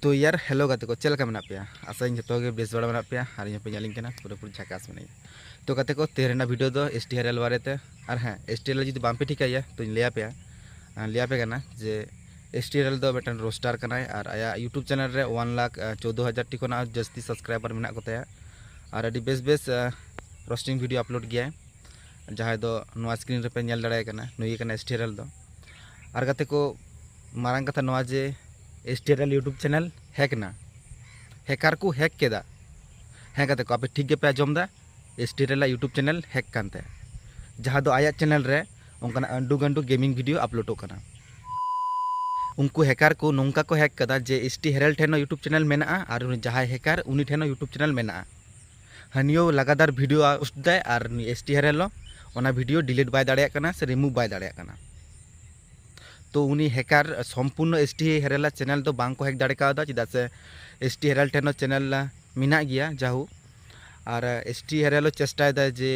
तो यार हेलो गाते को चलका मेना पे आशा जो बेस बड़ा मेना पे और इन पे जालिंग पूरा पूरी झकास में तो गाते को तेरे वीडियो दो STRL बारे और हाँ STRL जो बाम पे ठिकाया तो लिया पे जे STRL दो मिटन रोस्टार कनाय और आया यूट्यूब चैनल रे 1,14,000 टी खना जस्ती सब्सक्राइबर मेना कोताया और अभी base base roasting video upload किया जहाँ दो नवा स्क्रीन रे पे नेल दाड़ाय कना नुई कना STRL दो और गाते को मारंग कथा नवा जे STRL यूट्यूब चैनल हैक ना हैकर को हैक केदा हाँ कहते को आप ठीक गे पे आजमदा STRL यूट्यूब चैनल हैक कानते जहाँ दो आया चैनल रे उनका अंडू गंडू गेमिंग वीडियो अपलोडो कना उनको हैकर को नौका को हैक कदा जे STRL ठेनो यूट्यूब चैनल मेना और जहाँ हैकर उनी ठेनो यूट्यूब चैनल मेना हनियो लगातार वीडियो पोस्टदा और STRL ओना वीडियो डिलीट बाय दाड़े कना से रिमूव बाय दाड़े कना तो उनी हैकर सम्पूर्ण STRL चैनल तो बांग को हैक दाड़े का चेदा से STRL ठेनो चैनल मेना गया जाहू और STRL चेष्टा जे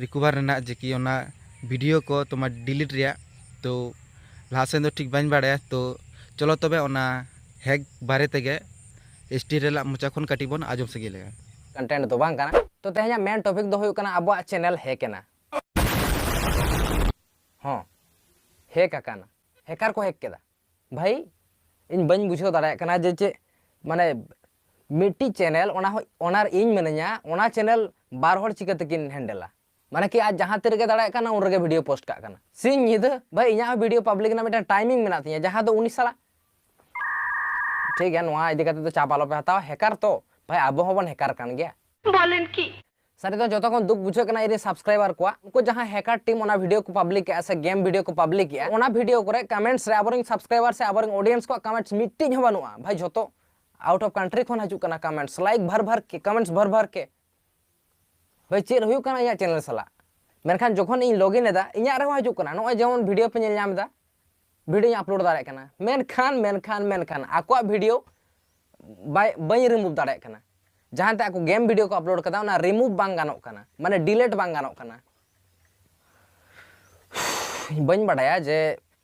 रिकवर रेना जे कि ओना वीडियो को तुम डिलीट रिया तो लासेन तो ठीक बाñ बाड़ाया तो चलो तबे ओना हैक बारे तेगे STRL मोचा खन काटी बन आजम से गेले कंटेंट तो बांग काना तो तेहना मेन टॉपिक दो हुई काना अब चैनल हैकना हाँ हैक आकाना हैकर को हैक केदा भाई इन बñ बुझाव दाड़ा काना जे माने मिट्टी चैनल ओना इन मेनया ओना चैनल बार हर चिकातेकिन हैंडला माने कि आज जहाँ तेरे दाड़ा काना उन रगे वीडियो पोस्ट का काना सिंह निदा भाई इना वीडियो पब्लिक ना मिटा टाइमिंग मेना तिया जहाँ दो 19 साला ठीक है नोआ इदी काते तो चाप आलो पे हताओ हैकर तो भाई आबो होबन हैकर कान गया बोलेन की सारे तो जतो को दुख बुझे कना इरे सब्सक्राइबर को उनको जहाँ हैकर टीम ओना वीडियो को पब्लिक के ऐसे गेम वीडियो को पब्लिक किया ओना वीडियो करे कमेंट्स रे आबरिंग सब्सक्राइबर से आबरिंग ऑडियंस को कमेंट्स मिट्टी ह बनुआ भाई जतो आउट ऑफ कंट्री खन हजु कना कमेंट्स लाइक भर भर के कमेंट्स भर भर के भाई चेर हुई कना या चैनल सला मेनखान जखन इन लॉगिन एदा इया रे हजु कना नो जेमन वीडियो पे नेल नाम दा वीडियो अपलोड दाड़े कना मेनखान आको वीडियो बाय रिमूव दाड़े कना जहां ते आको गेम वीडियो को अपलोड कदा ना रिमूव बांग गानो कना माने डिलीट बांग गानो कना बñ बाड़ाया जे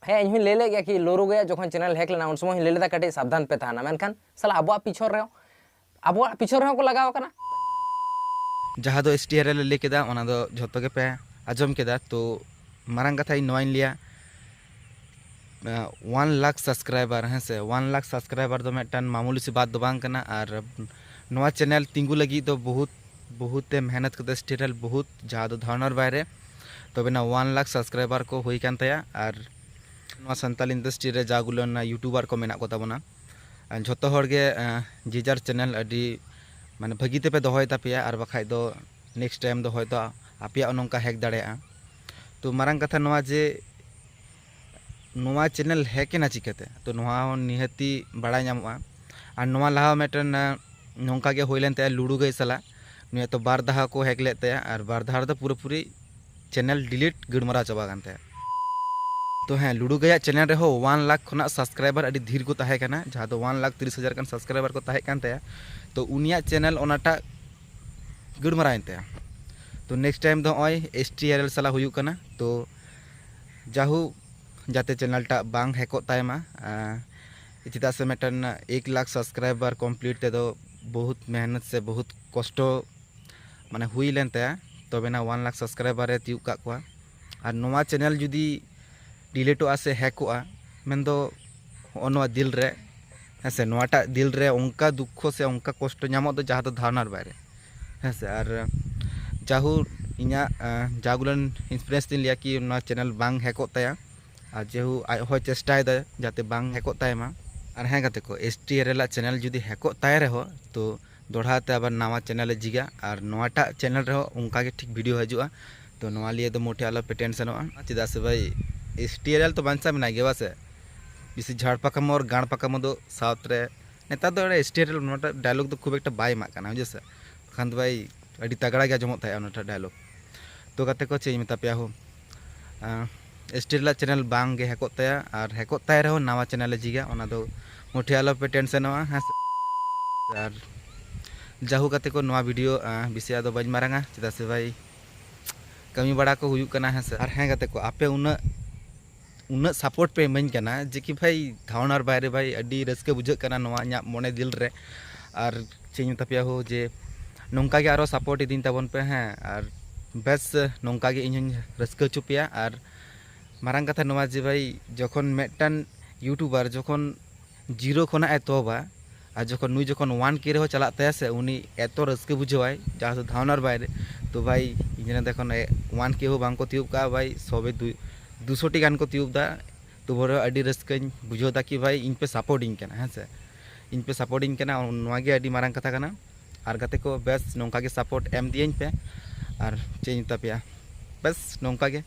हे इन ले ले गया कि लोरो गया जखन चैनल हैक लेना उन समय ले लेदा कटे सावधान पे थाना मेनखान साला अबो पिछोर रे को लगाव कना जहाँ दो STRL ले केदा ओना दो झोतो के पे आजम केदा तो मारंग कथा नोइन लिया 1 लाख सब्सक्राइबर हैं से 1 लाख सब्सक्राइबर दो मेटन मामूली सी बात दो बांग कना और नवा चैनल तिंगू लगी तो बहुत मेहनत करते STRL बहुत जहाँ दो धारणार बाहरे तो बिना 1 लाख सब्सक्राइबर को हुई कान तया और नवा संताल इंडस्ट्री रे जागुलन यूट्यूबर को मेना को ताबना झोतो हर गे जिजार चैनल अडी माने भगीते पे दोहय तापिया और बखाय दो नेक्स्ट टाइम दो होयतो आपिया नोंका हैक दाड़ेया तो मारंग कथा नवा जे नवा चैनल हैकेना चिकाते तो नवा निहती बड़ा नामोआ और नवा लहा मेटन नोंका गे होइलेन ते लुडू गई सला नुया तो बार दहा को हैक लेते और बार दहा दो पूरी चैनल डिलीट गड़मरा चाबा गानते तो हाँ लुडू गया चैनल रहो 1 लाख खना सब्सक्राइबर अड़ी धीर को ताहे कना जहाँ तो 1,30,000 कन सब्सक्राइबर को ताहे कान तया तो उनिया चैनल ओनाटा गड़मराइन तया तो नेक्स्ट टाइम दो ओय STRL सला हुयु कना तो जाहू जाते चैनल टा बांग हैको तायमा चिता से मेटन 1 लाख सब्सक्राइबर कंप्लीट ते दो बहुत मेहनत से बहुत कष्ट माने हुई लेन तया तो बेना 1 लाख सब्सक्राइबर रे तियु का कोआ और नोवा चैनल जुदी डिलीटो से हैकोआ मेन दो ओनवा दिल रे हेसे नोवाटा दिल रे उनका दुखो से उनका कष्ट नामो दो जहाँ तो धारणार बारे हेसे और जाहू इना जागुलन इंस्पिरेंस दिन लिया कि ना चैनल बांग हैको तया और जेहू हो चेष्टा जाते बांग हैको तायमा और हाँ गाते को STRL चैनल जुदी हैको ताय रहो तो दोढ़ाते अब नवा चैनल जिगा और नवाटा चैनल रहो उनका के ठीक वीडियो हजुआ तो नवा लिए तो मोटे आलो पे टेंशनोआ चेदा से भाई STRL तो बांसा मेना गया से बिसी झाड़ पाकाम और गाड़ पाकाम दो साउथ रे नेता दो STRL नोटा डायलॉग तो खूब एक बाय मा काना जैसे खान तो भाई अड़ी तगड़ा गया जमो था नोटा डायलॉग तो गाते को चेज मेता पे हो STRL चैनल बांग गे हैको तया और हैको ताय रहो नवा चैनल जिगा ओना दो मोटे आलो पे टेंशनोआ हाँ और जाहू गाते को नवा वीडियो बिसिया दो बज मारंगा चेदा से भाई कमी बड़ा को हुयु कना है और हाँ गाते को आपे उना उन्ना सपोर्ट पे इमाኝ कना जे कि भाई धावनार बाहरे भाई अडी रस्के बुझाग कना नोआ इᱧᱟᱹᱜ मने दिल रे और चेኝ तपिया हो जे नोंका गे आरो सपोर्ट इदिन ताबन पे हैं और बस नोंका गे इᱧ रस्के चुपिया और मारांग कथा नोआ जे भाई जखन मेटन यूट्यूबर जखन जीरो खना एतोबा और जखन नुई जखन 1K रे हो चला तया से उनी एतो रस्के बुझावाय जहाँ धावनार बाहरे तो भाई इने देखन 1K हो बांग को तियुब का भाई सबे 200 टी गान को तियुब दा तो भोरे अडी रस्कन बुझो दा कि भाई इन पे सपोर्टिंग कना हैं से इन पे सपोर्टिंग कना नोआ गे अडी मारांग कथा कना और गाते को बस नोंका गे सपोर्ट एम दियन पे और चेंज तपिया बस नोंका गे।